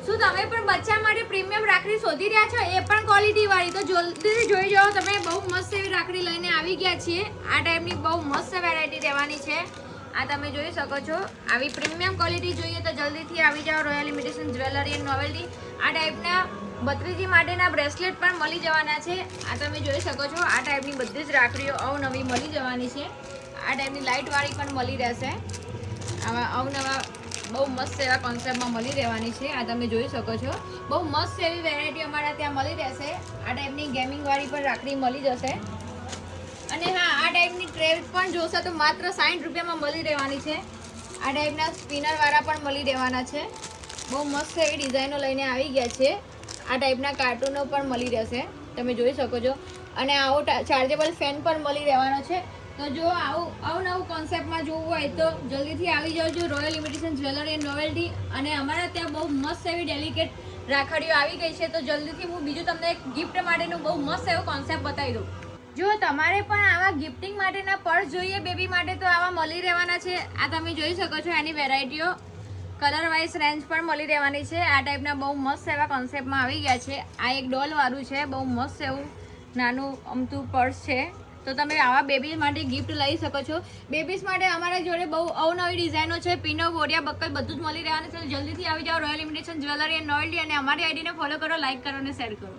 શું તમે પણ બચ્ચા માટે પ્રીમિયમ રાખડી શોધી રહ્યા છો? એ પણ ક્વોલિટી વાળી? તો જલ્દીથી જોઈ જાઓ. તમે બહુ મસ્ત એવી રાખડી લઈને આવી ગયા છીએ. આ ટાઈપની બહુ મસ્ત વેરાયટી રહેવાની છે. આ તમે જોઈ શકો છો. આવી પ્રીમિયમ ક્વોલિટી જોઈએ તો જલ્દીથી આવી જાઓ. Royal imitation jewellery and novelty. આ ટાઈપના ભત્રીજી માટેના બ્રેસલેટ પણ મળી જવાના છે. આ તમે જોઈ શકો છો. આ ટાઈપની બધી જ રાખડીઓ અવનવી મળી જવાની છે. આ ટાઈપની લાઇટ વાળી પણ મળી રહેશે. આવા અવનવા બહુ મસ્ત એવા કોન્સેપ્ટમાં મળી રહેવાની છે. આ તમે જોઈ શકો છો. બહુ મસ્ત એવી વેરાયટી અમારા ત્યાં મળી રહેશે. આ ટાઈપની ગેમિંગ વાળી પણ રાખડી મળી જશે. અને હા, આ ટાઈપની ટ્રે પણ જોશો તો માત્ર 60 રૂપિયામાં મળી રહેવાની છે. આ ટાઈપના સ્પિનર વાળા પણ મળી રહેવાના છે. બહુ મસ્ત એવી ડિઝાઇનો લઈને આવી ગયા છે. આ ટાઈપના કાર્ટૂનો પણ મળી રહેશે. તમે જોઈ શકો છો. અને આવો ચાર્જેબલ ફેન પણ મળી રહેવાનો છે. તો જો આવું અવનવું કોન્સેપ્ટમાં જોવું હોય તો જલ્દીથી આવી જાઓ. Royal imitation jewellery and novelty. અને અમારા ત્યાં બહુ મસ્ત એવી ડેલિકેટ રાખડીઓ આવી ગઈ છે. તો જલ્દીથી હું બીજું તમને એક ગિફ્ટ માટેનું બહુ મસ્ત એવો કોન્સેપ્ટ બતાવી દઉં. જો તમારે પણ આવા ગિફ્ટિંગ માટેના પર્સ જોઈએ બેબી માટે તો આવા મળી રહેવાના છે. આ તમે જોઈ શકો છો. એની વેરાયટીઓ કલર વાઇઝ રેન્જ પણ મળી રહેવાની છે. આ ટાઈપના બહુ મસ્ત એવા કોન્સેપ્ટમાં આવી ગયા છે. આ એક ડોલ વાળું છે. બહુ મસ્ત એવું નાનું અમથું પર્સ છે. તો તમે આવા બેબી માટે ગિફ્ટ લઈ શકો છો. બેબીઝ માટે અમારા જોડે બહુ અવનવી ડિઝાઇનો છે. પીનો, બોરિયા, બક્કલ બધું જ મળી રહેવાનું છે. જલ્દીથી આવી જાઓ. Royal imitation jewellery and novelty. અને અમારી આઈડીને ફોલો કરો, લાઇક કરો અને શેર કરો.